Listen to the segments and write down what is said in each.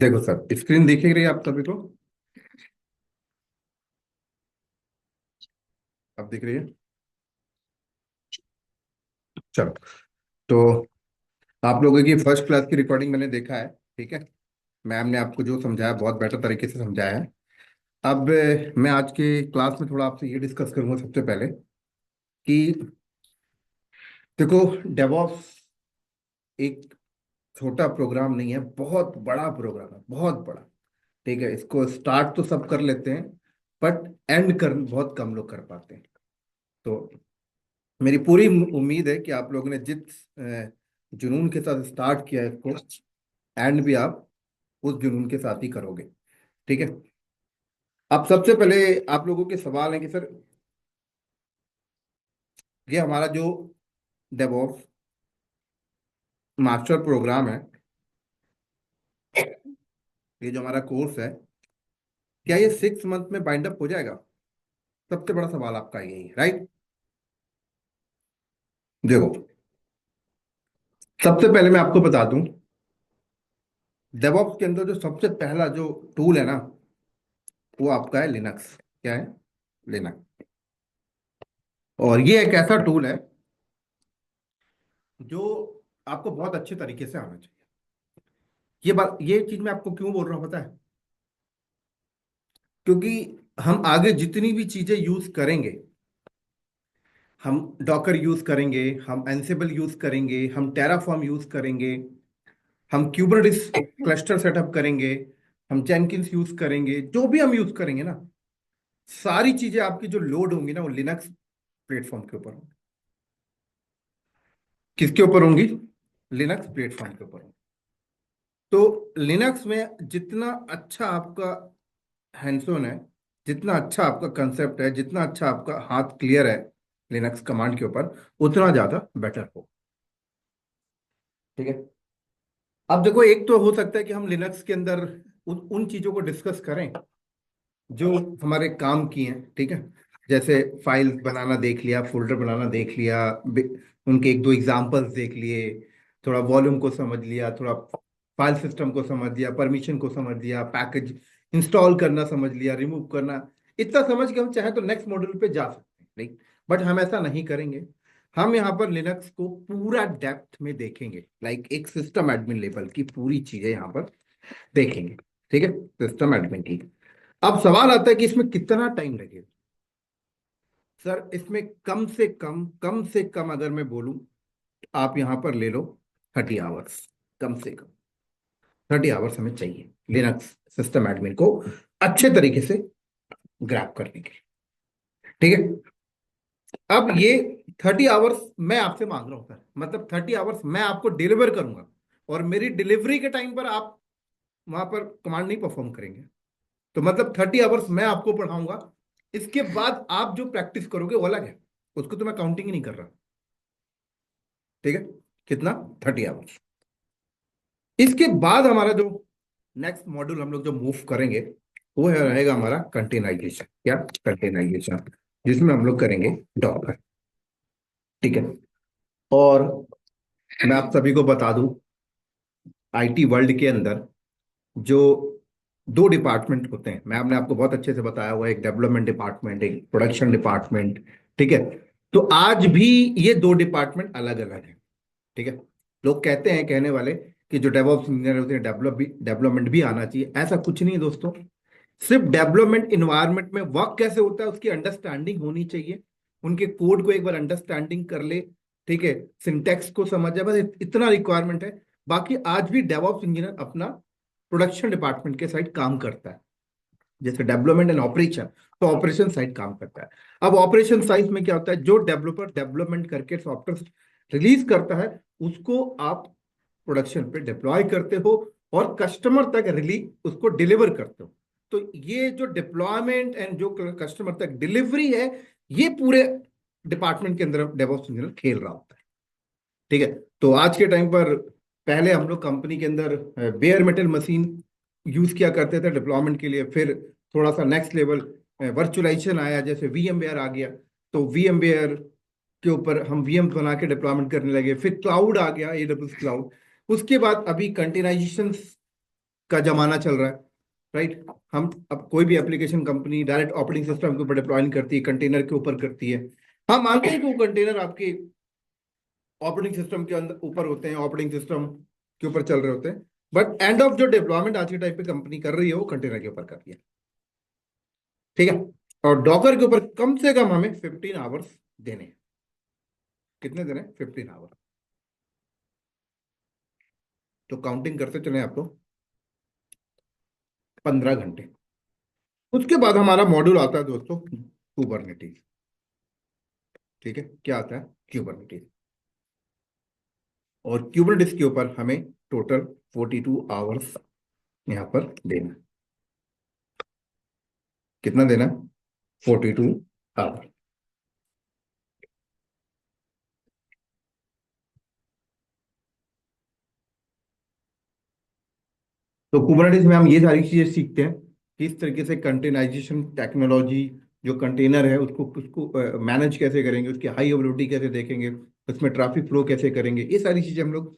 देखो sir, screen दिख ही रही है आप सभी को। अब दिख रही है। चलो। तो आप लोगों की फर्स्ट क्लास की रिकॉर्डिंग मैंने देखा है। ठीक है। मैम ने आपको जो समझाया बहुत बेटर तरीके से समझाया है। अब मैं आज के क्लास में थोड़ा आपसे ये डिस्कस करूंगा सबसे पहले कि देखो, डेवॉप्स एक छोटा प्रोग्राम नहीं है, बहुत बड़ा प्रोग्राम है, बहुत बड़ा। ठीक है, इसको स्टार्ट तो सब कर लेते हैं, बट एंड कर बहुत कम लोग कर पाते हैं। तो मेरी पूरी उम्मीद है कि आप लोगों ने जिस जुनून के साथ स्टार्ट किया है इसको, एंड भी आप उस जुनून के साथ ही करोगे। ठीक है। अब सबसे पहले आप लोगों के सवाल है कि सर, ये हमारा जो डेवऑप्स मास्टर प्रोग्राम है, ये जो हमारा कोर्स है, क्या ये 6 मंथ में बाइंड अप हो जाएगा? सबसे बड़ा सवाल आपका यही है, राइट? देखो, सबसे पहले मैं आपको बता दूं, डेवऑप्स के अंदर जो सबसे पहला जो टूल है ना, वो आपका है लिनक्स। क्या है? लिनक्स। और ये एक ऐसा टूल है जो आपको बहुत अच्छे तरीके से आना चाहिए। ये चीज मैं आपको क्यों बोल रहा हूं पता है? क्योंकि हम आगे जितनी भी चीजें यूज करेंगे, हम डॉकर यूज करेंगे, हम एंसिबल यूज करेंगे, हम टेराफॉर्म यूज करेंगे, हम क्यूबरनेटिस क्लस्टर सेटअप करेंगे, हम जेनकिंस यूज करेंगे, जो भी हम यूज करेंगे ना, सारी चीजें आपकी जो लोड होंगी ना, वो लिनक्स प्लेटफॉर्म के ऊपर होंगी। किसके ऊपर होंगी? लिनक्स प्लेटफॉर्म के ऊपर होंगी। तो लिनक्स में जितना अच्छा आपका हैंड्स ऑन है, जितना अच्छा आपका कंसेप्ट है, जितना अच्छा आपका हाथ क्लियर है लिनक्स कमांड के ऊपर, उतना ज्यादा बेटर हो। ठीक है। अब देखो, एक तो हो सकता है कि हम लिनक्स के अंदर उन चीजों को डिस्कस करें जो हमारे काम की हैं। ठीक है। जैसे फाइल बनाना देख लिया, फोल्डर बनाना देख लिया, उनके एक दो एग्जांपल्स देख लिए, थोड़ा वॉल्यूम को समझ लिया, थोड़ा फाइल सिस्टम को समझ लिया, परमिशन को समझ लिया, पैकेज इंस्टॉल करना समझ लिया, रिमूव करना। इतना समझ के हम चाहे तो नेक्स्ट मॉड्यूल पे जा सकते हैं, नहीं? बट हम ऐसा नहीं करेंगे। हम यहाँ पर लिनक्स को पूरा डेप्थ में देखेंगे, लाइक एक सिस्टम एडमिन लेवल की पूरी चीजें यहाँ पर देखेंगे। ठीक है। सिस्टम एडमिन की। अब सवाल आता है कि इसमें कितना टाइम लगेगा। सर, इसमें कम से कम अगर मैं बोलूं, आप यहां पर ले लो 30 आवर्स। कम से कम 30 आवर्स हमें चाहिए लिनक्स सिस्टम एडमिन को अच्छे तरीके से ग्रैब करने के लिए। ठीक है। अब ये 30 आवर्स मैं आपसे मांग रहा हूं सर, मतलब 30 आवर्स मैं आपको डिलीवर करूंगा, और मेरी डिलीवरी के टाइम पर आप वहां पर कमांड नहीं परफॉर्म करेंगे। तो मतलब 30 आवर्स मैं आपको पढ़ाऊंगा, इसके बाद आप जो प्रैक्टिस करोगे वो अलग है, उसको तो मैं काउंटिंग ही नहीं कर रहा। ठीक है। कितना? 30 आवर्स। इसके बाद हमारा जो नेक्स्ट मॉड्यूल हम लोग जो मूव करेंगे, वो रहेगा हमारा कंटेनराइजेशन। क्या? कंटेनराइजेशन, जिसमें हम लोग करेंगे डॉकर। ठीक है। और मैं आप सभी को बता दूं, आईटी वर्ल्ड के अंदर जो दो डिपार्टमेंट होते हैं, मैं आपने आपको बहुत अच्छे से बताया हुआ है, एक डेवलपमेंट डिपार्टमेंट, एक प्रोडक्शन डिपार्टमेंट। ठीक है। तो आज भी ये दो डिपार्टमेंट अलग अलग है। ठीक है। लोग कहते हैं, कहने वाले, कि जो डेवऑप्स इंजीनियर होते हैं डेवलपमेंट भी आना चाहिए। ऐसा कुछ नहीं है दोस्तों। सिर्फ डेवलपमेंट इन्वायरमेंट में वर्क कैसे होता है उसकी अंडरस्टैंडिंग होनी चाहिए। उनके कोड को एक बार अंडरस्टैंडिंग कर ले। ठीक है। सिंटेक्स को समझ जाए, बस इतना रिक्वायरमेंट है। बाकी आज भी डेवऑप्स इंजीनियर अपना प्रोडक्शन डिपार्टमेंट के साइड काम करता है। जैसे डेवलपमेंट एंड ऑपरेशन, तो ऑपरेशन साइड काम करता है। अब ऑपरेशन साइड में क्या होता है, जो डेवलपर डेवलपमेंट करके सॉफ्टवेयर रिलीज करता है, उसको आप प्रोडक्शन पे डिप्लॉय करते हो और कस्टमर तक रिलीज उसको डिलीवर करते हो। तो ये जो डिप्लॉयमेंट एंड जो कस्टमर तक डिलीवरी है, ये पूरे डिपार्टमेंट के अंदर डेवऑप्स इंजीनियर खेल रहा होता है। ठीक है। तो आज के टाइम पर, पहले हम लोग कंपनी के अंदर बेयर मेटल मशीन यूज किया करते थे डिप्लॉयमेंट के लिए। फिर थोड़ा सा नेक्स्ट लेवल वर्चुअलाइजेशन आया, जैसे वीएमवेयर आ गया। तो वीएमवेयर के ऊपर हम वीएम बना के डिप्लॉयमेंट करने लगे। फिर क्लाउड आ गया, एडब्ल्यूएस क्लाउड। उसके बाद अभी कंटेनराइजेशन का जमाना चल रहा है, राइट। हम अब कोई भी application company direct operating system के ऊपर डिप्लॉय नहीं करती है, कंटेनर के ऊपर करती है। हम मानते हैं कि वो कंटेनर आपके ऑपरेटिंग सिस्टम के अंदर ऊपर होते हैं, ऑपरेटिंग सिस्टम के ऊपर चल रहे होते हैं, बट एंड ऑफ जो डिप्लॉयमेंट आज के टाइप पे कंपनी कर रही है वो कंटेनर के ऊपर कर रही है, ठीक है। और डॉकर के ऊपर कम से कम हमें 15 आवर्स देने हैं। कितने देने? 15 आवर। तो काउंटिंग करते चले आपको, 15 घंटे। उसके बाद हमारा मॉड्यूल आता है दोस्तों, कुबरनेटीज। ठीक है, क्या आता है? क्यूबरनेटीज। और क्यूबरनेटीज के ऊपर हमें टोटल 42 आवर्स यहाँ पर देना है। कितना देना है? 42 आवर। तो कुबरनेटिस में हम ये सारी चीजें सीखते हैं, किस तरीके से कंटेनराइजेशन टेक्नोलॉजी, जो कंटेनर है उसको उसको मैनेज कैसे करेंगे, उसकी हाई अवेलेबिलिटी कैसे देखेंगे, उसमें ट्रैफिक फ्लो कैसे करेंगे, ये सारी चीजें हम लोग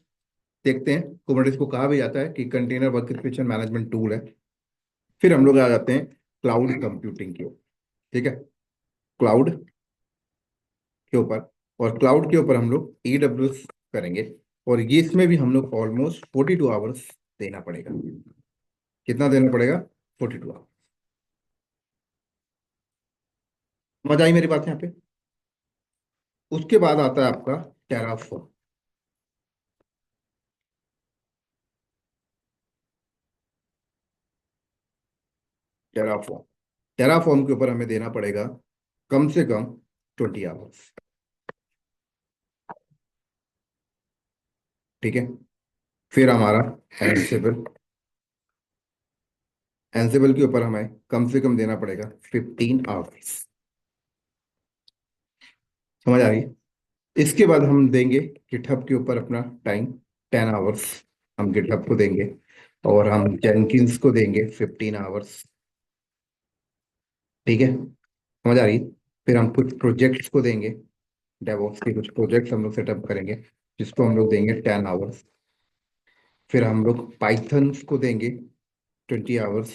देखते हैं। कुबरनेटिस को कहा भी जाता है कि कंटेनर वर्केस्ट्रेशन मैनेजमेंट टूल है। फिर हम लोग आ जाते हैं क्लाउड कंप्यूटिंग की ओर। ठीक है, क्लाउड के ऊपर। और क्लाउड के ऊपर हम लोग AWS करेंगे। और ये इसमें भी हम लोग ऑलमोस्ट 42 आवर्स देना पड़ेगा। कितना देना पड़ेगा? 42 आवर्स। समझ आई मेरी बात यहाँ पे? उसके बाद आता है आपका टेराफॉर्म। टेराफॉर्म टेराफॉर्म के ऊपर हमें देना पड़ेगा कम से कम 20 आवर्स। ठीक है। फिर हमारा एंसिबल। एंसिबल के ऊपर हमें कम से कम देना पड़ेगा 15 आवर्स। समझ आ रही है? इसके बाद हम देंगे गिटहब के ऊपर अपना टाइम, 10 आवर्स हम गिटहब को देंगे। और हम जेनकिंस को देंगे 15 आवर्स। ठीक है, समझ आ रही है? फिर हम कुछ प्रोजेक्ट्स को देंगे, डेवॉप्स के कुछ प्रोजेक्ट्स हम लोग सेटअप करेंगे, जिसको हम लोग देंगे 10 आवर्स। फिर हम लोग पाइथन को देंगे 20 आवर्स।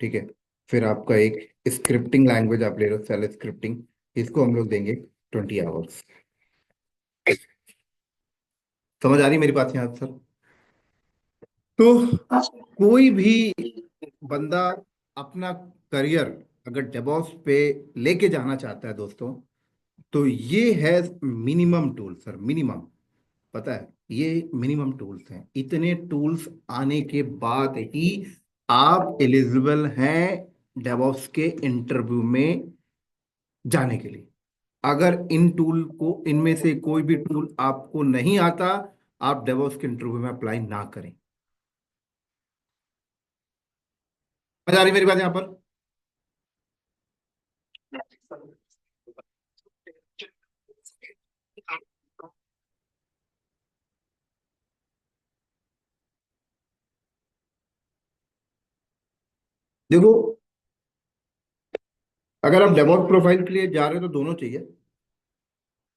ठीक है। फिर आपका एक स्क्रिप्टिंग लैंग्वेज आप ले रहे हो, सेल स्क्रिप्टिंग, इसको हम लोग देंगे 20 आवर्स। समझ आ रही मेरी बात यहाँ सर? तो कोई भी बंदा अपना करियर अगर डेवॉप्स पे लेके जाना चाहता है दोस्तों, तो ये है मिनिमम टूल सर, मिनिमम। पता है, ये मिनिमम टूल्स हैं। इतने टूल्स आने के बाद ही आप एलिजिबल हैं डेवॉप्स के इंटरव्यू में जाने के लिए। अगर इन टूल को, इनमें से कोई भी टूल आपको नहीं आता, आप डेवॉप्स के इंटरव्यू में अप्लाई ना करें। समझ आ रही मेरी बात यहां पर? देखो, अगर आप डेवॉप्स प्रोफाइल के लिए जा रहे हो तो दोनों चाहिए।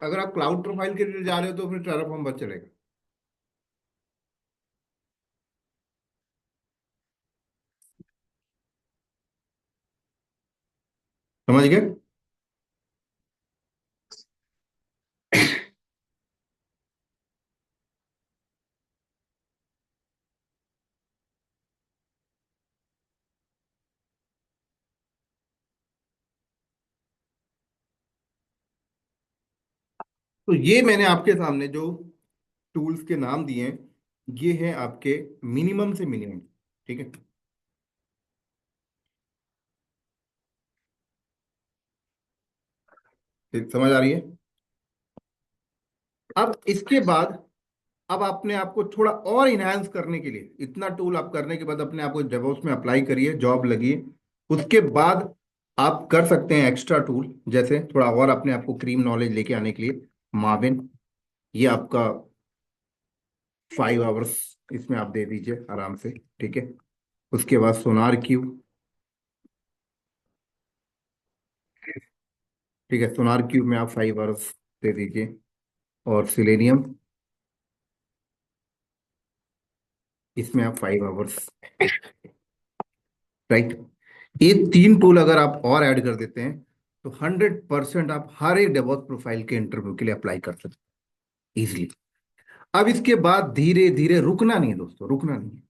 अगर आप क्लाउड प्रोफाइल के लिए जा रहे हो तो फिर टेराफॉर्म बस चलेगा। समझ गए? तो ये मैंने आपके सामने जो टूल्स के नाम दिए हैं, ये हैं आपके मिनिमम से मिनिमम। ठीक है, ठीक, समझ आ रही है? अब इसके बाद, अब अपने आप को थोड़ा और इनहांस करने के लिए, इतना टूल आप करने के बाद अपने आप को डेवऑप्स में अप्लाई करिए, जॉब लगी। उसके बाद आप कर सकते हैं एक्स्ट्रा टूल, जैसे थोड़ा और अपने आप को क्रीम नॉलेज लेके आने के लिए मार्विन, ये आपका 5 आवर्स इसमें आप दे दीजिए आराम से। ठीक है। उसके बाद सोनार क्यू। ठीक है, सोनार क्यूब में आप 5 आवर्स दे दीजिए। और सिलेनियम। इसमें आप 5 आवर्स, राइट। ये 3 टूल अगर आप और ऐड कर देते हैं तो 100% आप हर एक डेवॉप्स प्रोफाइल के इंटरव्यू के लिए अप्लाई कर सकते हैं इजिली। अब इसके बाद धीरे धीरे रुकना नहीं है दोस्तों, रुकना नहीं है।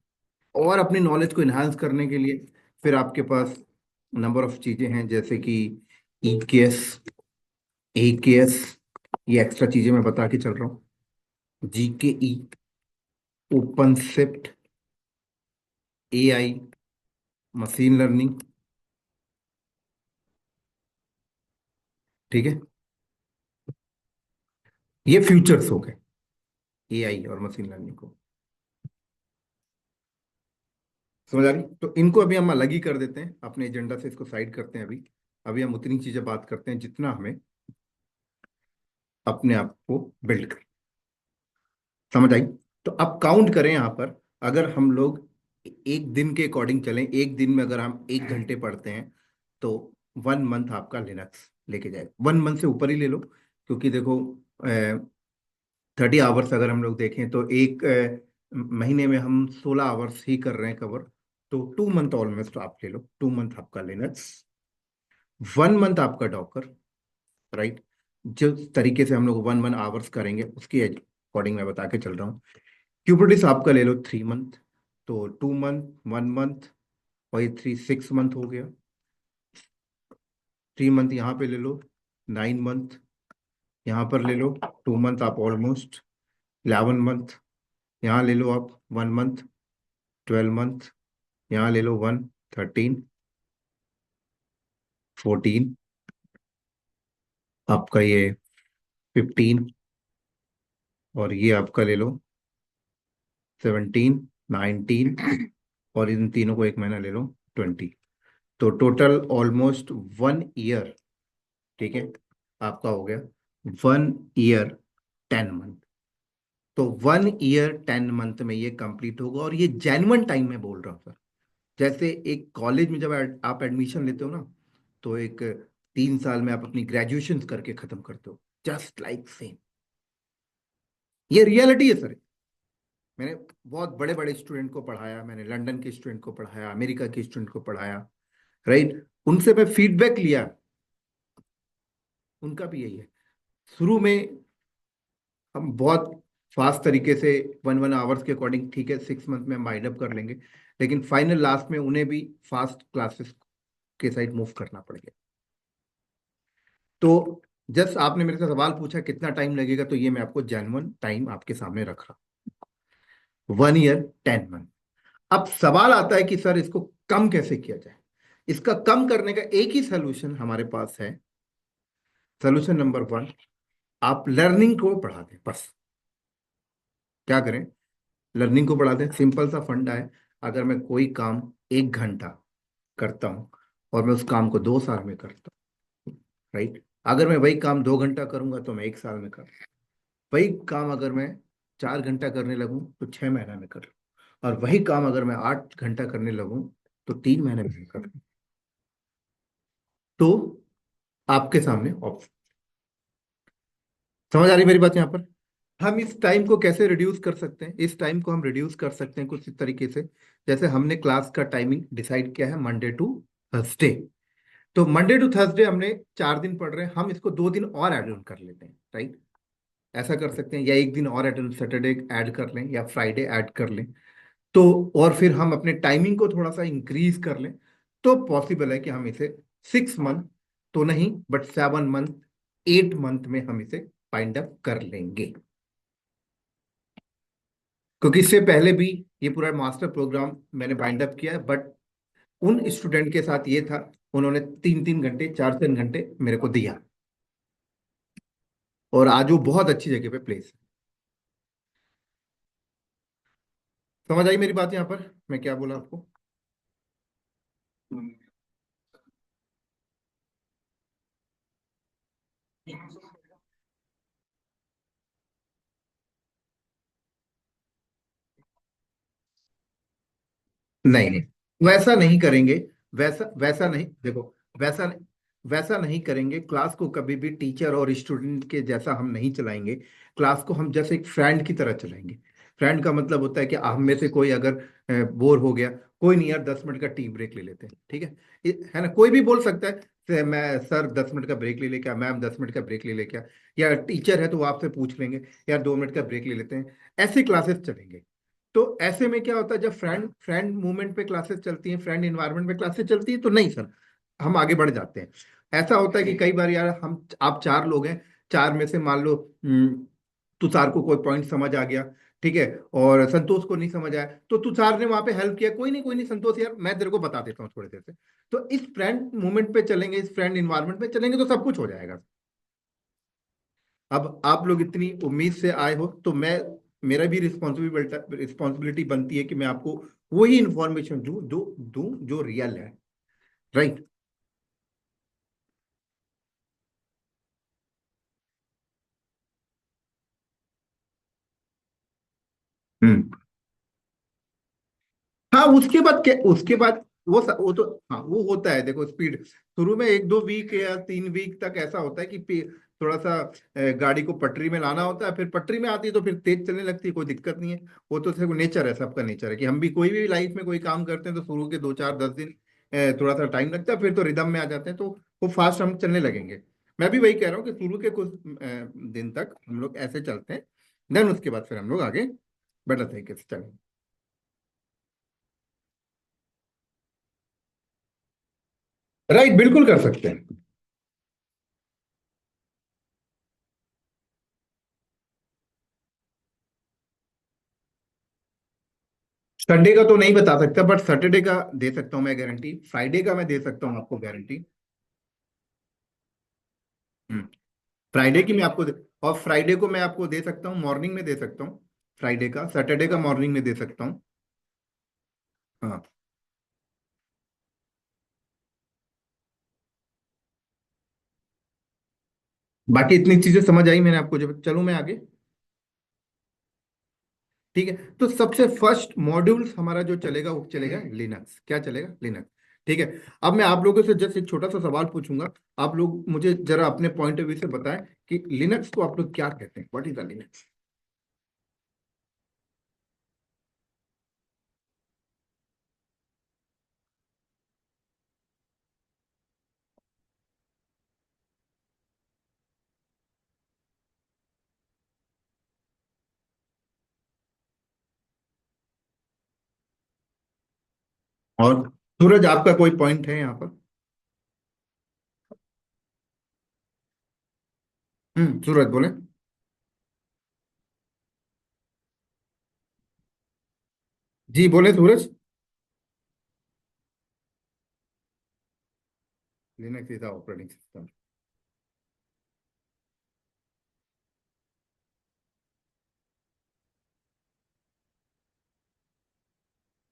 और अपनी नॉलेज को इन्हांस करने के लिए फिर आपके पास नंबर ऑफ चीजें हैं, जैसे कि EKS, AKS, ये एक्स्ट्रा चीजें मैं बता के चल रहा हूँ। GKE, ओपन सेप्ट, AI, मशीन लर्निंग, ठीक है। ये फ्यूचर्स हो गए AI और मशीन लर्निंग को, समझ आ रही? तो इनको अभी हम अलग ही कर देते हैं, अपने एजेंडा से इसको साइड करते हैं अभी। अभी हम उतनी चीजें बात करते हैं जितना हमें अपने आप को बिल्ड कर, समझ आई? तो अब काउंट करें यहाँ पर, अगर हम लोग एक दिन के अकॉर्डिंग चलें, एक दिन में अगर हम 1 घंटे पढ़ते हैं तो 1 मंथ आपका लिनक्स लेके जाएगा। 1 मंथ से ऊपर ही ले लो, क्योंकि देखो 30 आवर्स अगर हम लोग देखें तो एक महीने में हम 16 आवर्स ही कर रहे हैं कवर। तो 2 मंथ ऑलमोस्ट आप ले लो, 2 मंथ आपका लिनक्स, 1 मंथ आपका डॉकर, राइट। जिस तरीके से हम लोग 1 आवर्स करेंगे उसके अकॉर्डिंग मैं बता के चल रहा हूँ। क्यूबरटिस आपका ले लो 3 मंथ, तो 2 मंथ, 1 मंथ, और ये 6 मंथ हो गया। 3 मंथ यहाँ पे ले लो, 9 मंथ यहाँ पर ले लो, 2 मंथ आप ऑलमोस्ट 11 मंथ, यहाँ ले लो आप 1 मंथ, 12 मंथ, यहाँ ले लो 13, 14, आपका ये 15, और ये आपका ले लो 17, 19, और इन तीनों को एक महीना ले लो 20। तो टोटल ऑलमोस्ट 1 ईयर, ठीक है, आपका हो गया 1 ईयर 10 मंथ। तो 1 ईयर 10 मंथ में ये कंप्लीट होगा, और ये जेन्युइन टाइम में बोल रहा हूँ सर। जैसे एक कॉलेज में जब आप एडमिशन लेते हो ना, तो एक 3 साल में आप अपनी ग्रेजुएशन करके खत्म करते हो, जस्ट लाइक सेम। ये रियलिटी है सर। मैंने बहुत बड़े बड़े स्टूडेंट को पढ़ाया, मैंने लंदन के स्टूडेंट को पढ़ाया, अमेरिका के स्टूडेंट को पढ़ाया, राइट। उनसे मैं फीडबैक लिया, उनका भी यही है। शुरू में हम बहुत फास्ट तरीके से 1 1 आवर्स के अकॉर्डिंग, ठीक है, 6 मंथ में हम वाइंड अप कर लेंगे, लेकिन फाइनल लास्ट में उन्हें भी फास्ट क्लासेस के साइड मूव करना पड़ेगा। तो जस्ट आपने मेरे से सवाल पूछा कितना टाइम लगेगा, तो ये मैं आपको जेन्युइन टाइम आपके सामने रख रहा हूँ, 1 ईयर 10 मंथ। अब सवाल आता है कि सर इसको कम कैसे किया जाए? इसका कम करने का एक ही सोल्यूशन हमारे पास है। सोल्यूशन नंबर 1, आप लर्निंग को बढ़ा दें बस। क्या करें? लर्निंग को बढ़ा दें। सिंपल सा फंडा है, अगर मैं कोई काम 1 घंटा करता हूं और मैं उस काम को 2 साल में करता हूँ, राइट। अगर मैं वही काम 2 घंटा करूंगा तो मैं 1 साल में कर, वही काम अगर मैं 4 घंटा करने लगूं तो 6 महीना में कर, और वही काम अगर मैं 8 घंटा करने लगूं तो 3 महीने में कर। तो आपके सामने ऑप्शन, समझ आ रही मेरी बात यहाँ पर? हम इस टाइम को कैसे रिड्यूस कर सकते हैं? इस टाइम को हम रिड्यूस कर सकते हैं कुछ इस तरीके से, जैसे हमने क्लास का टाइमिंग डिसाइड किया है मंडे टू थर्सडे। तो मंडे टू थर्सडे हमने 4 दिन पढ़ रहे हैं, हम इसको 2 दिन और ऐड ऑन कर लेते हैं, राइट। ऐसा कर सकते हैं, या एक दिन और ऐड, सैटरडे ऐड कर लें या फ्राइडे ऐड कर लें। तो और फिर हम अपने टाइमिंग को थोड़ा सा इंक्रीज कर लें, तो पॉसिबल है कि हम इसे 6 मंथ तो नहीं, बट 7 मंथ, 8 मंथ में हम इसे फाइंड अप कर लेंगे। क्योंकि इससे पहले भी ये पूरा मास्टर प्रोग्राम मैंने बाइंड अप किया है, बट उन स्टूडेंट के साथ ये था, उन्होंने 3 3 घंटे 4 3 घंटे मेरे को दिया, और आज वो बहुत अच्छी जगह पे प्लेस है। समझ आई मेरी बात यहाँ पर, मैं क्या बोला आपको? नहीं नहीं, वैसा नहीं करेंगे। वैसा वैसा नहीं, देखो, वैसा नहीं, वैसा नहीं करेंगे। क्लास को कभी भी टीचर और स्टूडेंट के जैसा हम नहीं चलाएंगे। क्लास को हम जैसे एक फ्रेंड की तरह चलाएंगे। फ्रेंड का मतलब होता है कि हम में से कोई अगर बोर हो गया, कोई नहीं यार 10 मिनट का टी ब्रेक ले लेते हैं, ठीक है। है ना, कोई भी बोल सकता है मैं सर 10 मिनट का ब्रेक ले ले क्या, मैम 10 मिनट का ब्रेक ले ले क्या, या टीचर है तो वो आपसे पूछ लेंगे यार 2 मिनट का ब्रेक ले लेते हैं। ऐसी क्लासेस चलेंगे। तो ऐसे में क्या होता है, जब फ्रेंड फ्रेंड मूवमेंट पे क्लासेस चलती हैं, फ्रेंड इन्वायरमेंट पे क्लासेस चलती हैं, तो नहीं सर, हम आगे बढ़ जाते हैं। ऐसा होता है कि कई बार यार हम आप 4 लोग हैं, चार में से मान लो तुषार को कोई पॉइंट समझ आ गया, ठीक है, और संतोष को नहीं समझ आया, तो तुषार ने वहां पे हेल्प किया, कोई नहीं संतोष यार मैं तेरे को बता देता हूँ थोड़ी देर से। तो इस फ्रेंड मूवमेंट पे चलेंगे, इस फ्रेंड इन्वायरमेंट पे चलेंगे तो सब कुछ हो जाएगा। अब आप लोग इतनी उम्मीद से आए हो, तो मैं, मेरा भी रिस्पॉन्सिबिलिटी रिस्पॉन्सिबिलिटी बनती है कि मैं आपको वही इंफॉर्मेशन दूं जो रियल है। राइट। हम्म। हाँ उसके बाद क्या, उसके बाद वो तो हाँ वो होता है, देखो स्पीड शुरू में 1-2 वीक या 3 वीक तक ऐसा होता है कि थोड़ा सा गाड़ी को पटरी में लाना होता है, फिर पटरी में आती है तो फिर तेज चलने लगती है, कोई दिक्कत नहीं है। वो तो सिर्फ नेचर है, सबका नेचर है कि हम भी कोई भी लाइफ में कोई काम करते हैं तो शुरू के 2 4 10 दिन थोड़ा सा टाइम लगता है, फिर तो रिदम में आ जाते हैं, तो वो फास्ट हम चलने लगेंगे। मैं भी वही कह रहा हूँ कि शुरू के कुछ दिन तक हम लोग ऐसे चलते हैं, देन उसके बाद फिर हम लोग आगे बेटर तरीके से चलेंगे। राइट, बिल्कुल कर सकते हैं। संडे का तो नहीं बता सकता, बट सैटरडे का दे सकता हूँ मैं गारंटी, फ्राइडे का मैं दे सकता हूँ आपको गारंटी। हम्म। फ्राइडे की मैं आपको और फ्राइडे को मैं आपको दे सकता हूँ, मॉर्निंग में दे सकता हूँ। फ्राइडे का, सैटरडे का मॉर्निंग में दे सकता हूँ। हाँ। बाकी इतनी चीजें समझ आई मैंने आपको, जब चलूँ मैं आगे। ठीक है, तो सबसे फर्स्ट मॉड्यूल हमारा जो चलेगा वो चलेगा लिनक्स, क्या चलेगा, लिनक्स। ठीक है। अब मैं आप लोगों से जस्ट एक छोटा सा सवाल पूछूंगा, आप लोग मुझे जरा अपने पॉइंट ऑफ व्यू से बताएं कि लिनक्स को आप लोग क्या कहते हैं, व्हाट इज द लिनक्स। और सूरज आपका कोई पॉइंट है यहाँ पर। सूरज बोले। जी बोले Suraj. Linux is operating system.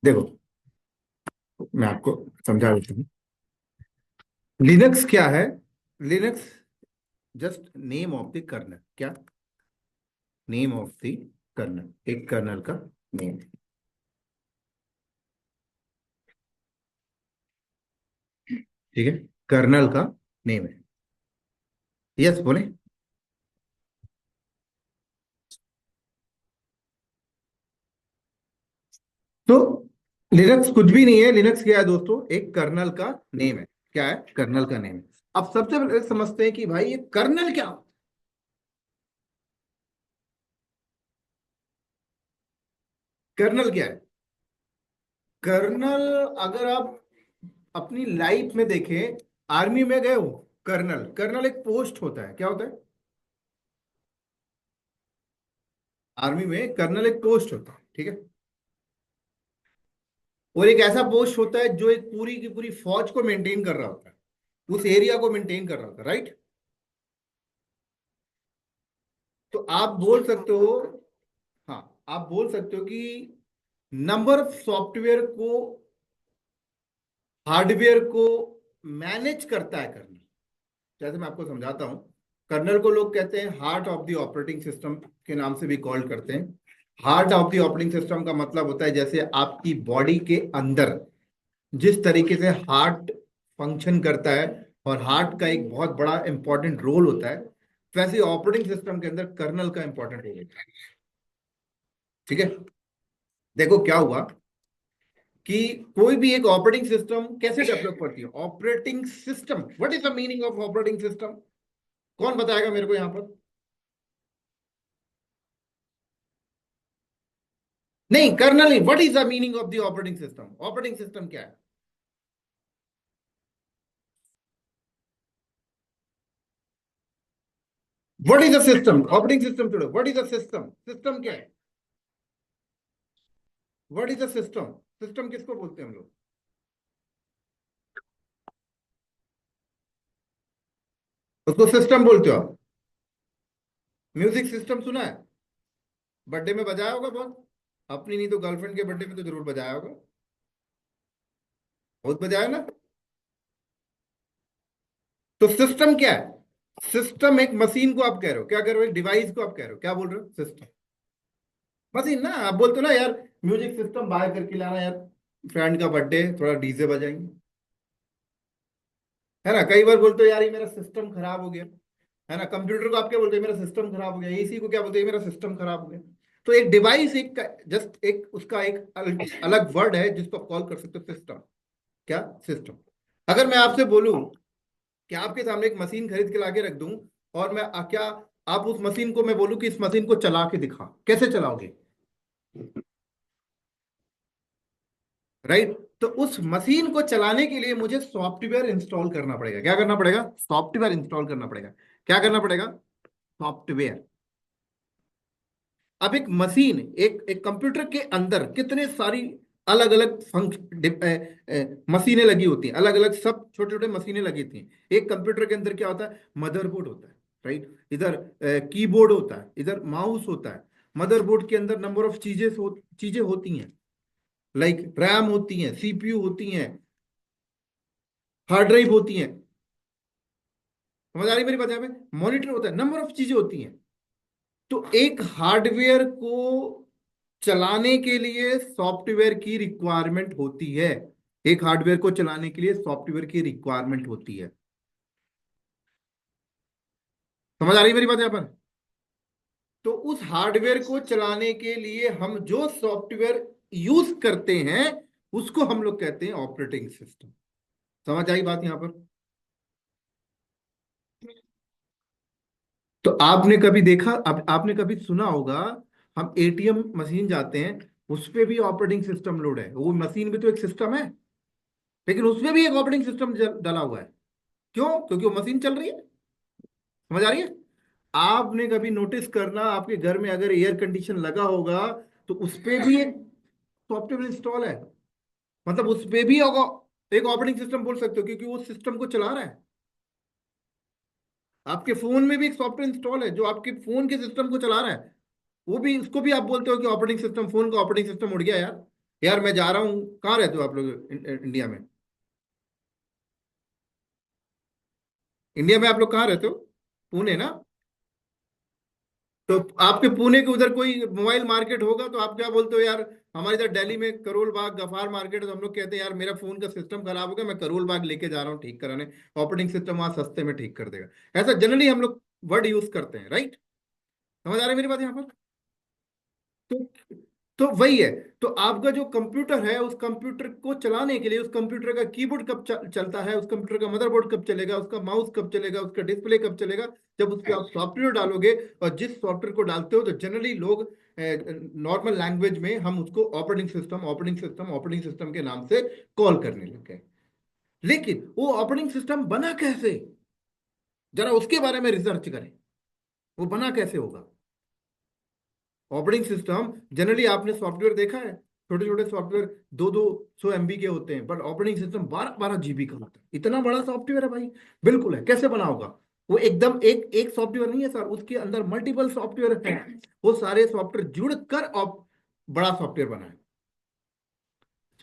देखो मैं आपको समझा देता हूँ, लिनक्स क्या है। Linux just name of the kernel, क्या, नेम ऑफ द कर्नल, एक कर्नल का नेम। ठीक है, कर्नल का नेम है। यस बोले। तो लिनक्स कुछ भी नहीं है, लिनक्स क्या है दोस्तों, एक कर्नल का नेम है। क्या है, कर्नल का नेम है। अब सबसे पहले समझते हैं कि भाई ये कर्नल क्या, कर्नल क्या है। कर्नल, अगर आप अपनी लाइफ में देखें, आर्मी में गए हो, कर्नल, कर्नल एक पोस्ट होता है, क्या होता है, आर्मी में कर्नल एक पोस्ट होता है, ठीक है। और एक ऐसा पोस्ट होता है जो एक पूरी की पूरी फौज को मेंटेन कर रहा होता है, उस एरिया को मेंटेन कर रहा होता है, राइट। तो आप बोल सकते हो, हाँ आप बोल सकते हो कि नंबर ऑफ सॉफ्टवेयर को, हार्डवेयर को मैनेज करता है कर्नल। जैसे मैं आपको समझाता हूं, कर्नल को लोग कहते हैं heart of the operating system के नाम से भी कॉल करते हैं। Heart of the operating system का मतलब होता है जैसे आपकी बॉडी के अंदर जिस तरीके से हार्ट फंक्शन करता है, और हार्ट का एक बहुत बड़ा इंपॉर्टेंट रोल होता है, वैसे ऑपरेटिंग सिस्टम के अंदर कर्नल का इंपॉर्टेंट रोल होता है। ठीक है। देखो क्या हुआ कि कोई भी एक ऑपरेटिंग सिस्टम कैसे डेवलप करती है। Operating system, what is the meaning of operating system? कौन बताएगा मेरे को यहां पर? नहीं, कर्नल नहीं, what is the meaning of the operating system? Operating system क्या है? What is the system? Operating system छोड़ो, what is the system? System क्या है? What is the system? System किसको बोलते हैं हम लोग? उसको सिस्टम बोलते हो आप? म्यूजिक सिस्टम सुना है? बर्थडे में बजाया होगा बहुत। अपनी नहीं तो गर्लफ्रेंड के बर्थडे में तो जरूर बजाया होगा। बहुत बजाया ना। तो सिस्टम क्या है? सिस्टम एक मशीन को आप कह रहे हो, क्या कह रहे हो? एक डिवाइस को आप कह रहे हो, क्या बोल रहे हो? सिस्टम, मशीन ना। आप बोलते हो ना यार, म्यूजिक सिस्टम बाय करके लाना यार, फ्रेंड का बर्थडे, थोड़ा डीजे बजाएंगे। है ना? कई बार बोलते हो यार ये मेरा सिस्टम खराब हो गया। है ना? कंप्यूटर को आप क्या बोलते हैं? मेरा सिस्टम खराब हो गया। एसी को क्या बोलते हैं? मेरा सिस्टम खराब हो गया। तो एक डिवाइस, एक जस्ट एक उसका एक अलग वर्ड है जिसको आप कॉल कर सकते हो सिस्टम। क्या? सिस्टम। अगर मैं आपसे बोलूं कि आपके सामने एक मशीन खरीद के लाके रख दूं, और मैं क्या आप उस मशीन को, मैं बोलूं कि इस मशीन को चला के दिखा, कैसे चलाओगे? राइट। तो उस मशीन को चलाने के लिए मुझे सॉफ्टवेयर इंस्टॉल करना पड़ेगा। क्या करना पड़ेगा? सॉफ्टवेयर इंस्टॉल करना पड़ेगा। क्या करना पड़ेगा? सॉफ्टवेयर। अब एक मशीन, एक कंप्यूटर के अंदर कितने सारी अलग अलग फंक्शन मशीनें लगी होती हैं, अलग अलग सब छोटे छोटे मशीनें लगी थी। एक कंप्यूटर के अंदर क्या होता है? मदरबोर्ड होता है। राइट। इधर कीबोर्ड होता है, इधर माउस होता है। मदरबोर्ड के अंदर नंबर ऑफ चीजें होती हैं। लाइक रैम होती हैं, सीपीयू होती हैं, हार्ड ड्राइव होती हैं। समझ आ रही मेरी बात? यहाँ पे मॉनिटर होता है, नंबर ऑफ चीजें होती हैं। तो एक हार्डवेयर को चलाने के लिए सॉफ्टवेयर की रिक्वायरमेंट होती है। एक हार्डवेयर को चलाने के लिए सॉफ्टवेयर की रिक्वायरमेंट होती है। समझ आ रही मेरी बात यहां पर? तो उस हार्डवेयर को चलाने के लिए हम जो सॉफ्टवेयर यूज करते हैं, उसको हम लोग कहते हैं ऑपरेटिंग सिस्टम। समझ आई बात यहां पर? तो आपने कभी देखा, अब आपने कभी सुना होगा, हम एटीएम मशीन जाते हैं, उस पे भी ऑपरेटिंग सिस्टम लोड है। वो मशीन भी तो एक सिस्टम है, लेकिन उसमें भी एक ऑपरेटिंग सिस्टम डला हुआ है। क्यों? क्योंकि वो मशीन चल रही है। समझ आ रही है? आपने कभी नोटिस करना, आपके घर में अगर एयर कंडीशन लगा होगा, तो उस पे भी एक सॉफ्टवेयर इंस्टॉल है। मतलब उस पे भी एक ऑपरेटिंग सिस्टम बोल सकते हो, क्योंकि वो सिस्टम को चला रहा है। आपके फोन में भी एक सॉफ्टवेयर इंस्टॉल है जो आपके फोन के सिस्टम को चला रहा है। वो भी, उसको भी आप बोलते हो कि ऑपरेटिंग सिस्टम, फोन का ऑपरेटिंग सिस्टम उड़ गया यार। यार मैं जा रहा हूँ, कहाँ रहते हो आप लोग? इंडिया में? इंडिया में आप लोग कहाँ रहते हो? पुणे ना? तो आपके पुणे के उधर कोई मोबाइल मार्केट होगा, तो आप क्या बोलते हो यार? हमारे इधर दिल्ली में करोल बाग गफार मार्केट है, तो हम लोग कहते हैं यार मेरा फोन का सिस्टम खराब हो गया, मैं करोल बाग लेके जा रहा हूँ ठीक कराने, ऑपरेटिंग सिस्टम वहां सस्ते में ठीक कर देगा। ऐसा जनरली हम लोग वर्ड यूज करते हैं। राइट? समझ आ रही है मेरी बात यहाँ पर? तो तो वही है। तो आपका जो कंप्यूटर है, उस कंप्यूटर को चलाने के लिए उस कंप्यूटर का कीबोर्ड कब चलता है, उस कंप्यूटर का मदरबोर्ड कब चलेगा, उसका माउस कब चलेगा, उसका डिस्प्ले कब चलेगा? जब उस पर आप सॉफ्टवेयर डालोगे। और जिस सॉफ्टवेयर को डालते हो, तो जनरली लोग नॉर्मल लैंग्वेज में हम उसको operating system, operating system, operating system के नाम से कॉल करने लग गए। लेकिन वो ऑपरेटिंग सिस्टम बना कैसे? जरा उसके बारे में रिसर्च करें। वो बना कैसे होगा? ऑपरेटिंग सिस्टम, जनरली आपने सॉफ्टवेयर देखा है, छोटे छोटे सॉफ्टवेयर 200 200 MB के होते हैं, बट ऑपरेटिंग सिस्टम 12 12 GB का होता है। इतना बड़ा सॉफ्टवेयर है भाई। बिल्कुल है। कैसे बना होगा? वो एकदम एक एक सॉफ्टवेयर नहीं है सर, उसके अंदर मल्टीपल सॉफ्टवेयर है। वो सारे सॉफ्टवेयर जुड़कर बड़ा सॉफ्टवेयर बना है।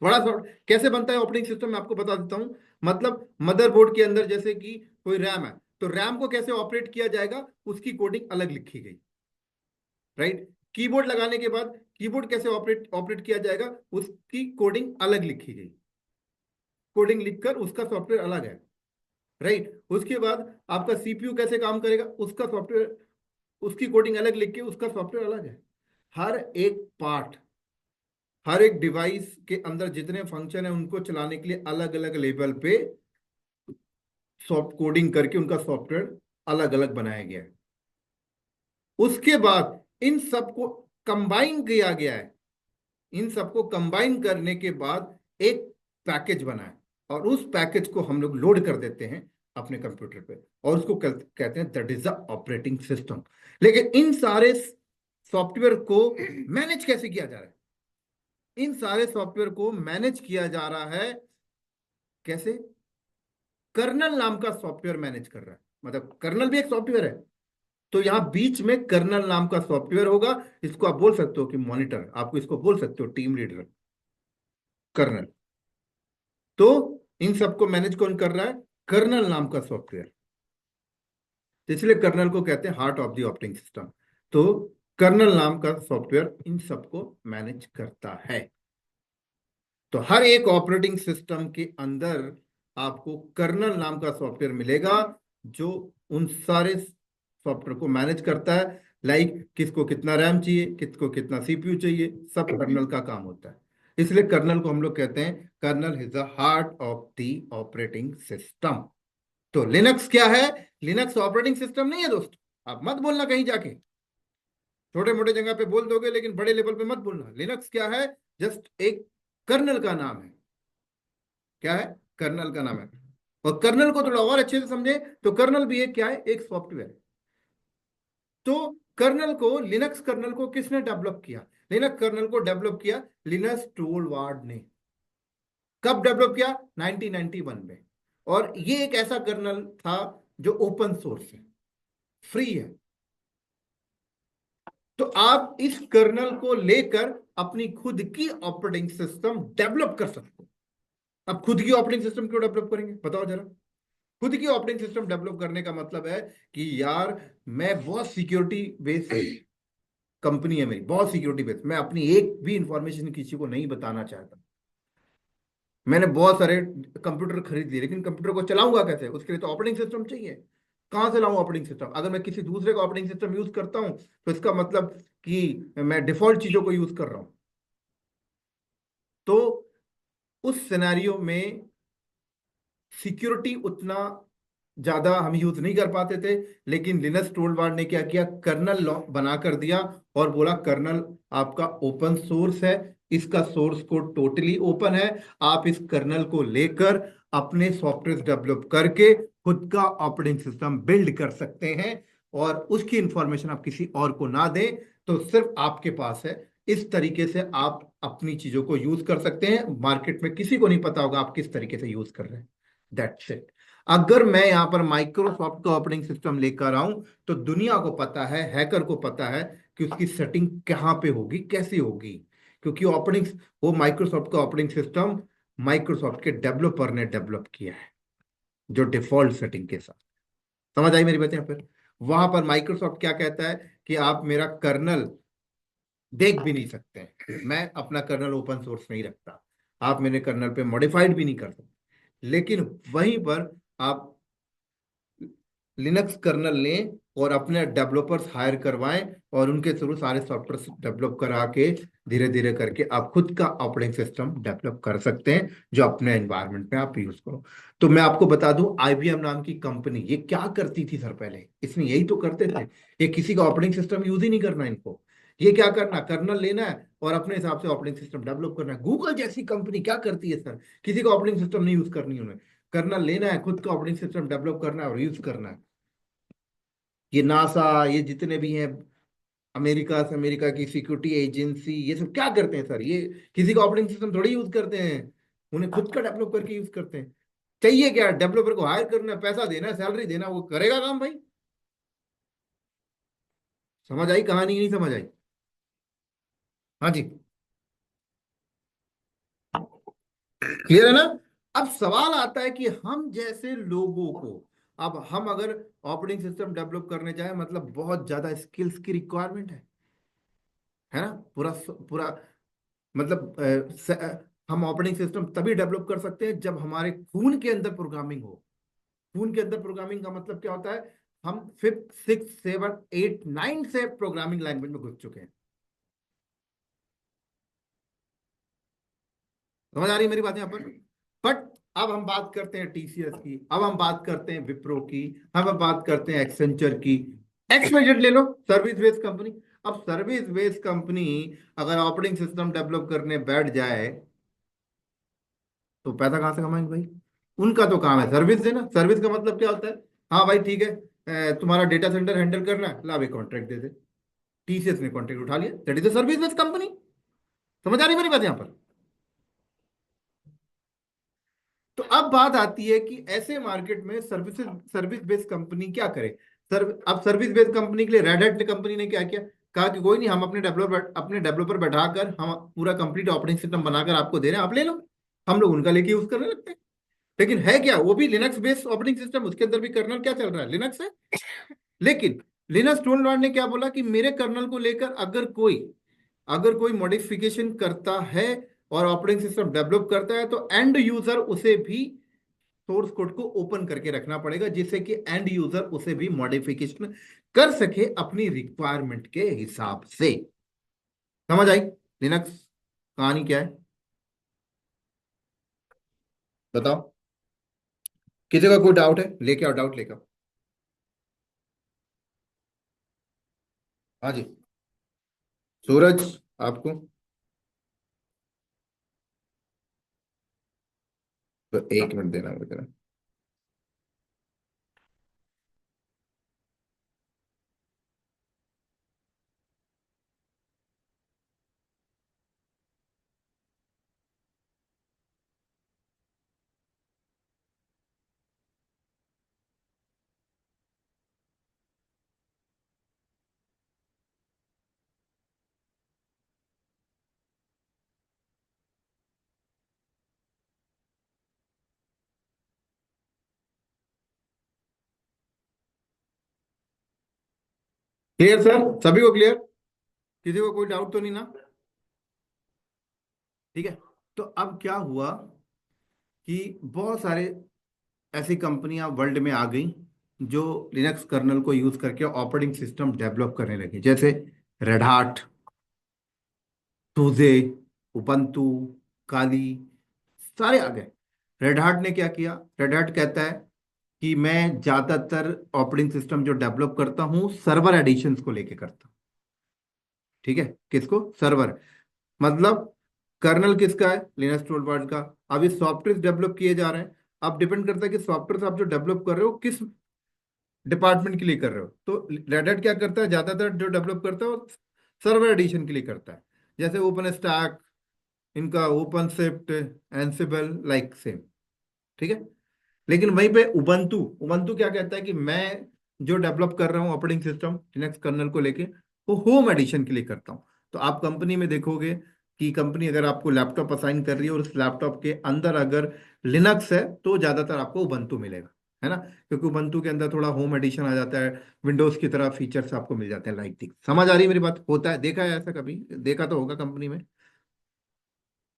बड़ा सॉफ्ट कैसे बनता है ऑपरेटिंग सिस्टम, मैं आपको बता देता हूँ। मतलब मदरबोर्ड के अंदर जैसे कि कोई रैम है, तो रैम को कैसे ऑपरेट किया जाएगा, उसकी कोडिंग अलग लिखी गई। राइट। कीबोर्ड लगाने के बाद कीबोर्ड कैसे ऑपरेट ऑपरेट किया जाएगा, उसकी कोडिंग अलग लिखी गई। कोडिंग लिखकर उसका सॉफ्टवेयर अलग है। राइट। उसके बाद आपका सीपीयू कैसे काम करेगा, उसका सॉफ्टवेयर, उसकी कोडिंग अलग लिख के उसका सॉफ्टवेयर अलग है। हर एक पार्ट, हर एक डिवाइस के अंदर जितने फंक्शन है उनको चलाने के लिए अलग अलग लेवल पे सॉफ्ट कोडिंग करके उनका सॉफ्टवेयर अलग अलग बनाया गया है। उसके बाद इन सबको कंबाइन किया गया है। इन सबको कंबाइन करने के बाद एक पैकेज बना है, और उस पैकेज को हम लोग लोड कर देते हैं अपने कंप्यूटर पे, और उसको कहते हैं that is the operating system. लेकिन इन सारे सॉफ्टवेयर को मैनेज कैसे किया जा रहा है? इन सारे सॉफ्टवेयर को मैनेज किया जा रहा है कैसे? कर्नल नाम का सॉफ्टवेयर मैनेज कर रहा है। मतलब कर्नल भी एक सॉफ्टवेयर है, तो यहां बीच में कर्नल नाम का सॉफ्टवेयर होगा। इसको आप बोल सकते हो कि मॉनिटर, आपको इसको बोल सकते हो टीम लीडर, कर्नल। तो इन सबको मैनेज कौन कर रहा है? कर्नल नाम का सॉफ्टवेयर। तो इसलिए कर्नल को कहते हैं heart of the operating system. तो कर्नल नाम का सॉफ्टवेयर इन सबको मैनेज करता है। तो हर एक ऑपरेटिंग सिस्टम के अंदर आपको कर्नल नाम का सॉफ्टवेयर मिलेगा, जो उन सारे सॉफ्टवेयर को मैनेज करता है। लाइक किसको कितना रैम चाहिए, किसको कितना सीपीयू चाहिए, सब कर्नल का काम होता है। इसलिए कर्नल को हम लोग कहते हैं kernel is the heart of the operating system. तो लिनक्स क्या है? लिनक्स ऑपरेटिंग सिस्टम नहीं है दोस्त। आप मत बोलना कहीं जाके, छोटे मोटे जगह पे बोल दोगे लेकिन बड़े लेवल पे मत बोलना। लिनक्स क्या है? जस्ट एक कर्नल का नाम है। क्या है? कर्नल का नाम है। और कर्नल को थोड़ा और अच्छे से समझे तो कर्नल भी एक क्या है? एक सॉफ्टवेयर है। तो कर्नल को, लिनक्स कर्नल को किसने डेवलप किया? लिनक्स कर्नल को डेवलप किया लिनस टोरवाल्ड ने। कब डेवलप किया? 1991 में। और ये एक ऐसा कर्नल था जो ओपन सोर्स है, फ्री है। तो आप इस कर्नल को लेकर अपनी खुद की ऑपरेटिंग सिस्टम डेवलप कर सकते हो। अब खुद की ऑपरेटिंग सिस्टम क्यों डेवलप करेंगे बताओ जरा? खुद की ऑपरेटिंग सिस्टम डेवलप करने का मतलब है कि यार मैं बहुत सिक्योरिटी बेस्ड कंपनी है मेरी, बहुत सिक्योरिटी बेस्ड, मैं अपनी एक भी इंफॉर्मेशन किसी को नहीं बताना चाहता। मैंने बहुत सारे कंप्यूटर खरीद लिए, लेकिन कंप्यूटर को चलाऊंगा कैसे? उसके लिए तो ऑपरेटिंग सिस्टम चाहिए। कहां से लाऊं ऑपरेटिंग सिस्टम? अगर मैं किसी दूसरे का ऑपरेटिंग सिस्टम यूज करता हूं तो इसका मतलब कि मैं डिफॉल्ट चीजों को यूज कर रहा हूं। तो उस सिनेरियो में सिक्योरिटी उतना ज्यादा हम यूज नहीं कर पाते थे। लेकिन लिनक्स टोरवाल्ड ने क्या किया? कर्नल लॉ बना कर दिया और बोला कर्नल आपका ओपन सोर्स है, इसका सोर्स कोड टोटली ओपन है। आप इस कर्नल को लेकर अपने सॉफ्टवेयर डेवलप करके खुद का ऑपरेटिंग सिस्टम बिल्ड कर सकते हैं, और उसकी इंफॉर्मेशन आप किसी और को ना दें, तो सिर्फ आपके पास है। इस तरीके से आप अपनी चीजों को यूज कर सकते हैं। मार्केट में किसी को नहीं पता होगा आप किस तरीके से यूज कर रहे हैं। That's it. अगर मैं यहां पर माइक्रोसॉफ्ट का ऑपरेटिंग सिस्टम लेकर आऊं तो दुनिया को पता है, हैकर को पता है कि उसकी सेटिंग कहां पे होगी, कैसी होगी। क्योंकि ऑपरेटिंग, वो माइक्रोसॉफ्ट का ऑपरेटिंग सिस्टम माइक्रोसॉफ्ट के डेवलपर ने डेवलप किया है, जो डिफॉल्ट सेटिंग के साथ। समझ आई मेरी बात यहां पर? वहां पर माइक्रोसॉफ्ट क्या कहता है कि आप मेरा कर्नल देख भी नहीं सकते हैं, मैं अपना कर्नल ओपन सोर्स नहीं रखता, आप मेरे कर्नल पे मॉडिफाइड भी नहीं कर सकते। लेकिन वहीं पर आप लिनक्स कर्नल लें और अपने डेवलपर्स हायर करवाएं, और उनके थ्रू सारे सॉफ्टवेयर डेवलप करा के धीरे धीरे करके आप खुद का ऑपरेटिंग सिस्टम डेवलप कर सकते हैं, जो अपने एनवायरनमेंट में आप यूज करो। तो मैं आपको बता दूं, आईबीएम नाम की कंपनी ये क्या करती थी सर? पहले इसमें यही तो करते थे। ये किसी का ऑपरेटिंग सिस्टम यूज ही नहीं करना इनको। ये क्या करना? कर्नल लेना है और अपने हिसाब से ऑपरेटिंग सिस्टम डेवलप करना है। गूगल जैसी कंपनी क्या करती है सर? किसी का ऑपरेटिंग सिस्टम नहीं यूज करनी उन्हें, कर्नल लेना है, खुद का ऑपरेटिंग सिस्टम डेवलप करना है और यूज करना है। ये नासा, ये जितने भी हैं, अमेरिका से, अमेरिका की सिक्योरिटी एजेंसी, ये सब क्या करते हैं सर? ये किसी का ऑपरेटिंग सिस्टम थोड़ी यूज करते हैं, उन्हें खुद का डेवलप करके यूज करते हैं। चाहिए क्या? डेवलपर को हायर करना है, पैसा देना है, सैलरी देना, वो करेगा काम भाई। समझ आई कहानी? नहीं समझ आई? हाँ जी, क्लियर है ना? अब सवाल आता है कि हम जैसे लोगों को, अब हम अगर ऑपरेटिंग सिस्टम डेवलप करने जाए, मतलब बहुत ज्यादा स्किल्स की रिक्वायरमेंट है ना? पूरा पूरा मतलब हम ऑपरेटिंग सिस्टम तभी डेवलप कर सकते हैं जब हमारे खून के अंदर प्रोग्रामिंग हो। खून के अंदर प्रोग्रामिंग का मतलब क्या होता है? हम fifth, six, seven, eight, nine से प्रोग्रामिंग लैंग्वेज में घुस चुके हैं। समझ आ रही है मेरी बात यहाँ पर? बट अब हम बात करते हैं टीसीएस की, अब हम बात करते हैं विप्रो की, अब हम बात करते हैं एक्सेंचर की। एक्सवाइजेड ले लो, सर्विस बेस्ड कंपनी। अब सर्विस बेस्ड कंपनी अगर ऑपरेटिंग सिस्टम डेवलप करने बैठ जाए तो पैसा कहाँ से कमाएंगे भाई? उनका तो काम है सर्विस देना। सर्विस का मतलब क्या होता है? हाँ भाई ठीक है, तुम्हारा डेटा सेंटर हैंडल करना है, ला भाई कॉन्ट्रैक्ट दे दे। टीसीएस ने कॉन्ट्रैक्ट उठा लिया, that is a service based company. समझ आ रही है मेरी बात यहाँ पर? तो अब बात आती है कि ऐसे मार्केट में सर्विस बेस्ड कंपनी क्या करे? अब सर्विस बेस्ड कंपनी के लिए रेड हैट कंपनी ने क्या किया? कहा कि कोई नहीं, हम अपने डेवलपर बैठाकर हम पूरा कंप्लीट ऑपरेटिंग सिस्टम बनाकर आपको दे रहे हैं, आप ले लो। हम लोग उनका लेके यूज करने लगते हैं। लेकिन है क्या, वो भी लिनक्स बेस्ड ऑपरेटिंग सिस्टम, उसके अंदर भी कर्नल क्या चल रहा है? लिनक्स है। लेकिन लिनक्स टोलवार्ड ने क्या बोला कि मेरे कर्नल को लेकर अगर कोई मॉडिफिकेशन करता है और ऑपरेटिंग सिस्टम डेवलप करता है तो एंड यूजर उसे भी सोर्स कोड को ओपन करके रखना पड़ेगा, जिससे कि एंड यूजर उसे भी मॉडिफिकेशन कर सके अपनी रिक्वायरमेंट के हिसाब से। समझ आई लिनक्स कहानी क्या है? बताओ, किसी का कोई डाउट है? लेके आओ, डाउट लेकर। हाँ जी। सूरज, आपको तो 1 मिनट देना मुझे। क्लियर सर, सभी को क्लियर? किसी को कोई डाउट तो नहीं ना? ठीक है। तो अब क्या हुआ कि बहुत सारे ऐसी कंपनियां वर्ल्ड में आ गई जो लिनक्स कर्नल को यूज करके ऑपरेटिंग सिस्टम डेवलप करने लगी, जैसे रेड हार्ट, सूजे, उबंटू, काली, सारे आ गए। रेड हार्ट ने क्या किया? रेड हार्ट कहता है कि मैं ज्यादातर ऑपरेटिंग सिस्टम जो डेवलप करता हूँ सर्वर एडिशंस को लेके करता हूँ। ठीक है, किसको? सर्वर। मतलब कर्नल किसका है? लिनक्स टोलबार्ड का। अब ये सॉफ्टवेयर डेवलप किए जा रहे हैं। अब डिपेंड करता है कि सॉफ्टवेयर आप जो डेवलप कर रहे हो किस डिपार्टमेंट के लिए कर रहे हो। तो रेड हैट क्या करता है, ज्यादातर जो डेवलप करता है वो सर्वर एडिशन के लिए करता है, जैसे ओपन स्टैक, इनका open shift, Ansible, like same. ठीक है। लेकिन वहीं पे उबंटू उबंटू क्या कहता है कि मैं जो डेवलप कर रहा हूँ ऑपरेटिंग सिस्टम लिनक्स कर्नल को लेके, वो होम एडिशन के लिए करता हूँ। तो आप कंपनी में देखोगे कि कंपनी अगर आपको लैपटॉप असाइन कर रही है और उस लैपटॉप के अंदर अगर लिनक्स है तो ज्यादातर आपको उबंटू मिलेगा, है ना? क्योंकि उबंटू के अंदर थोड़ा होम एडिशन आ जाता है, विंडोज की तरह फीचर्स आपको मिल जाते हैं, लाइक थिंग। समझ आ रही है मेरी बात? होता है, देखा है ऐसा? कभी देखा तो होगा कंपनी में,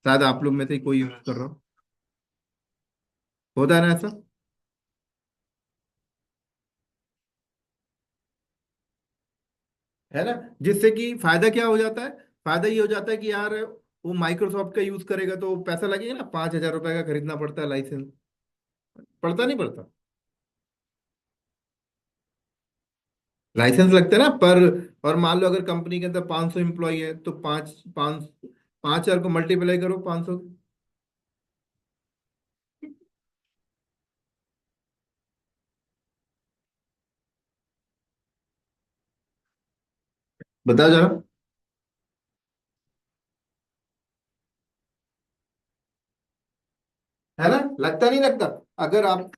शायद आप लोग में से कोई यूज कर रहा हो। होता है ना ऐसा? है ना? जिससे कि फायदा क्या हो जाता है? फायदा ये हो जाता है कि यार वो माइक्रोसॉफ्ट का यूज करेगा तो पैसा लगेगा ना, 5,000 रुपए का खरीदना पड़ता है लाइसेंस। पड़ता नहीं पड़ता? लाइसेंस लगता है ना पर। और मान लो अगर कंपनी के अंदर 500 एम्प्लॉय है तो पाँच पाँच 5,000 को मल्टीप्लाई करो 500। बताओ जरा। है ना? लगता नहीं लगता? अगर आप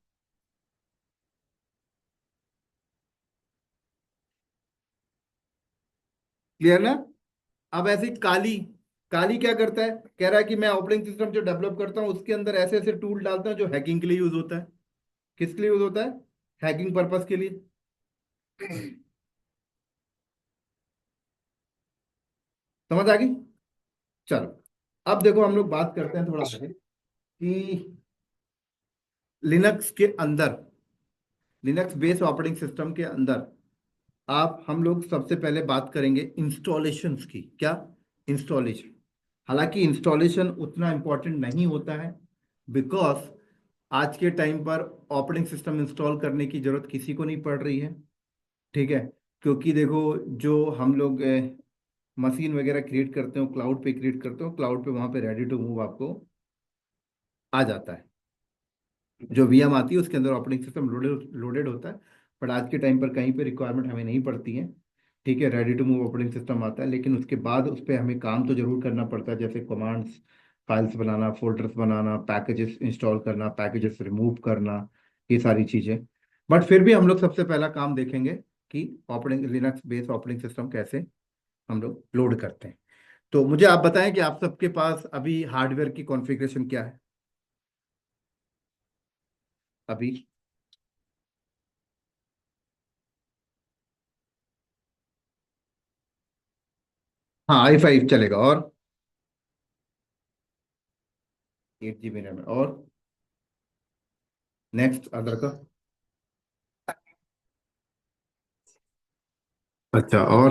क्लियर ना? अब ऐसी काली, काली क्या करता है? कह रहा है कि मैं ऑपरेटिंग सिस्टम जो डेवलप करता हूँ उसके अंदर ऐसे ऐसे टूल डालता हूँ जो हैकिंग के लिए यूज होता है। किसके लिए यूज होता है? हैकिंग पर्पस के लिए। समझ आ गई? चलो, अब देखो हम लोग बात करते हैं थोड़ा आगे कि लिनक्स के अंदर, लिनक्स बेस्ड ऑपरेटिंग सिस्टम के अंदर आप हम लोग सबसे पहले बात करेंगे इंस्टॉलेशंस की। क्या? इंस्टॉलेशन। हालांकि इंस्टॉलेशन उतना इम्पोर्टेंट नहीं होता है, बिकॉज आज के टाइम पर ऑपरेटिंग सिस्टम इंस्टॉल करने की जरूरत किसी को नहीं पड़ रही है। ठीक है। क्योंकि देखो, जो हम लोग मशीन वगैरह क्रिएट करते हो, क्लाउड पे क्रिएट करते हो, क्लाउड पे वहां पे रेडी टू मूव आपको आ जाता है। जो वीएम आती है उसके अंदर ऑपरेटिंग सिस्टम लोडेड लोडेड होता है। बट आज के टाइम पर कहीं पे रिक्वायरमेंट हमें नहीं पड़ती है। ठीक है, ready to move operating system आता है, लेकिन उसके बाद उस पर हमें काम तो जरूर करना पड़ता है, जैसे कमांड्स, फाइल्स बनाना, फोल्डर्स बनाना, पैकेजेस इंस्टॉल करना, पैकेजेस रिमूव करना, ये सारी चीज़ें। बट फिर भी हम लोग सबसे पहला काम देखेंगे कि operating Linux based operating system कैसे हम लोग लोड करते हैं। तो मुझे आप बताएं कि आप सबके पास अभी हार्डवेयर की कॉन्फ़िगरेशन क्या है अभी। हाँ, i5 चलेगा। और 8 GB रैम है। और नेक्स्ट अदर का। अच्छा। और